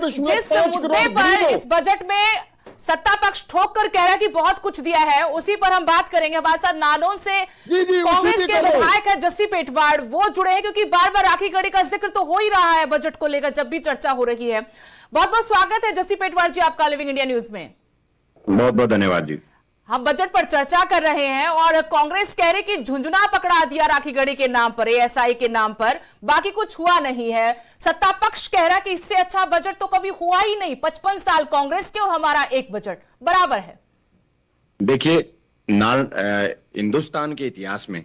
जिस 1.5 मुद्दे करोड़ पर गरीबों। इस बजट में सत्ता पक्ष ठोक कर कह रहा है कि बहुत कुछ दिया है, उसी पर हम बात करेंगे। हमारे साथ नालोन से जी, उसी कांग्रेस पे के करो। विधायक है जस्सी पेटवाड़, वो जुड़े हैं क्योंकि बार बार राखी गढ़ी का जिक्र तो हो ही रहा है बजट को लेकर जब भी चर्चा हो रही है। बहुत बहुत स्वागत है जस्सी पेटवाड़ जी आपका लिविंग इंडिया न्यूज में। बहुत बहुत धन्यवाद जी। हम बजट पर चर्चा कर रहे हैं और कांग्रेस कह रही कि झुंझुना पकड़ा दिया राखी गढ़ी के नाम पर, एएसआई के नाम पर, बाकी कुछ हुआ नहीं है। सत्ता पक्ष कह रहा कि इससे अच्छा बजट तो कभी हुआ ही नहीं। 55 साल कांग्रेस के और हमारा एक बजट बराबर है। देखिए, हिंदुस्तान के इतिहास में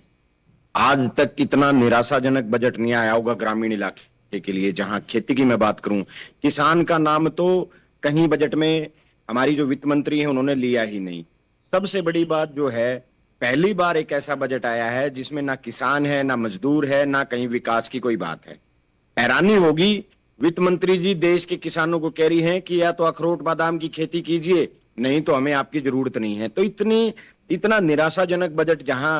आज तक इतना निराशाजनक बजट नहीं आया होगा ग्रामीण इलाके के लिए। जहां खेती की मैं बात करूं, किसान का नाम तो कहीं बजट में हमारी जो वित्त मंत्री है उन्होंने लिया ही नहीं। सबसे बड़ी बात जो है, पहली बार एक ऐसा बजट आया है जिसमें ना किसान है, ना मजदूर है, ना कहीं विकास की कोई बात है। हैरानी होगी, वित्त मंत्री जी देश के किसानों को कह रही हैं कि या तो अखरोट बादाम की खेती कीजिए, नहीं तो हमें आपकी जरूरत नहीं है। तो इतना निराशाजनक बजट जहां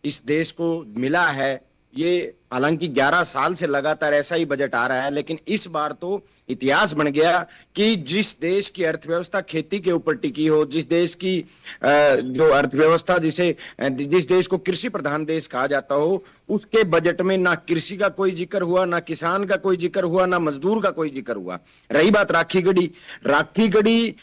इस देश को मिला है, ये हालांकि 11 साल से लगातार ऐसा ही बजट आ रहा है, लेकिन इस बार तो इतिहास बन गया कि जिस देश की अर्थव्यवस्था खेती के ऊपर टिकी हो, जिस देश की जो अर्थव्यवस्था जिस देश को कृषि प्रधान देश कहा जाता हो, उसके बजट में ना कृषि का कोई जिक्र हुआ, ना किसान का कोई जिक्र हुआ, ना मजदूर का कोई जिक्र हुआ। रही बात राखी गढ़ी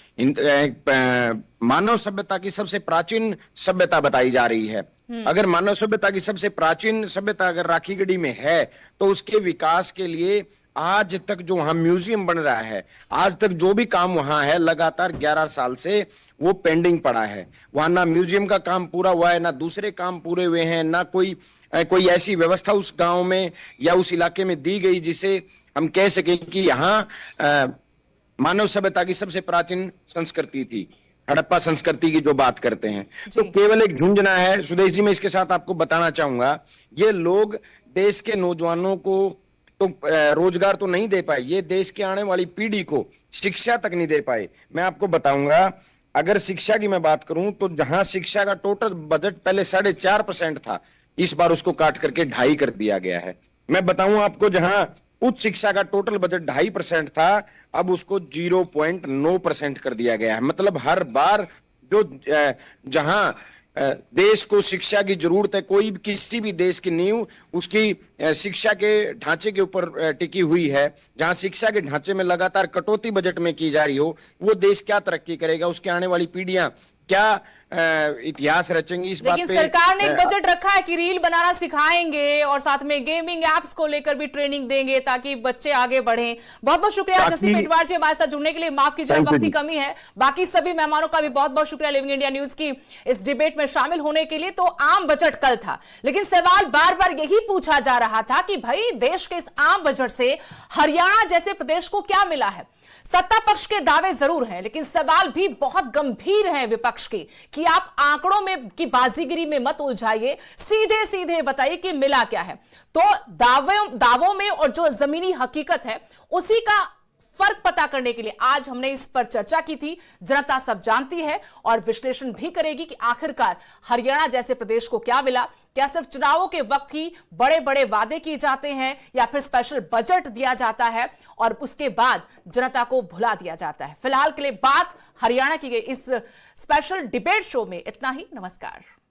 मानव सभ्यता की सबसे प्राचीन सभ्यता बताई जा रही है। अगर मानव सभ्यता की सबसे प्राचीन सभ्यता अगर राखी गढ़ी में है, तो उसके विकास के लिए आज तक जो वहां म्यूजियम बन रहा है, आज तक जो भी काम वहां है, लगातार 11 साल से वो पेंडिंग पड़ा है। वहां ना म्यूजियम का काम पूरा हुआ है, ना दूसरे काम पूरे हुए हैं, ना कोई ऐसी व्यवस्था उस गांव में या उस इलाके में दी गई जिसे हम कह सकें कि यहाँ मानव सभ्यता की सबसे प्राचीन संस्कृति थी। हड़प्पा संस्कृति की जो बात करते हैं, तो केवल एक झुंझुना है। सुदेश जी, मैं इसके साथ आपको बताना चाहूंगा, ये लोग देश के नौजवानों को तो रोजगार तो नहीं दे पाए, ये देश के आने वाली पीढ़ी को शिक्षा तक नहीं दे पाए। मैं आपको बताऊंगा, अगर शिक्षा की मैं बात करूं तो जहां शिक्षा का टोटल बजट पहले 4.5% था, इस बार उसको काट करके 2.5 कर दिया गया है। मैं बताऊं आपको, जहां उच्च शिक्षा का टोटल बजट 2.5% था, अब उसको 0.9% कर दिया गया है। मतलब हर बार जो जहां देश को शिक्षा की जरूरत है, कोई किसी भी देश की नींव उसकी शिक्षा के ढांचे के ऊपर टिकी हुई है, जहां शिक्षा के ढांचे में लगातार कटौती बजट में की जा रही हो, वो देश क्या तरक्की करेगा, उसके आने वाली पीढ़ियां क्या इतिहास रचेंगी। इस बात लेकिन पे सरकार ने एक बजट रखा है कि रील बनाना सिखाएंगे और साथ में गेमिंग एप्स को लेकर भी ट्रेनिंग देंगे ताकि बच्चे आगे बढ़ें। बहुत बहुत शुक्रिया जस्सी पेटवाड़ जी हमारे साथ जुड़ने के लिए। माफ कीजिए वक्त की कमी है। बाकी सभी मेहमानों का भी बहुत बहुत शुक्रिया लिविंग इंडिया न्यूज की इस डिबेट में शामिल होने के लिए। तो आम बजट कल था, लेकिन सवाल बार बार यही पूछा जा रहा था कि भाई देश के इस आम बजट से हरियाणा जैसे प्रदेश को क्या मिला है। सत्ता पक्ष के दावे जरूर हैं, लेकिन सवाल भी बहुत गंभीर हैं विपक्ष के कि आप आंकड़ों में की बाजीगिरी में मत उलझाइए, सीधे सीधे बताइए कि मिला क्या है। तो दावों में और जो जमीनी हकीकत है उसी का फर्क पता करने के लिए आज हमने इस पर चर्चा की थी। जनता सब जानती है और विश्लेषण भी करेगी कि आखिरकार हरियाणा जैसे प्रदेश को क्या मिला। क्या सिर्फ चुनावों के वक्त ही बड़े बड़े वादे किए जाते हैं या फिर स्पेशल बजट दिया जाता है और उसके बाद जनता को भुला दिया जाता है। फिलहाल के लिए बात हरियाणा की गई इस स्पेशल डिबेट शो में इतना ही। नमस्कार।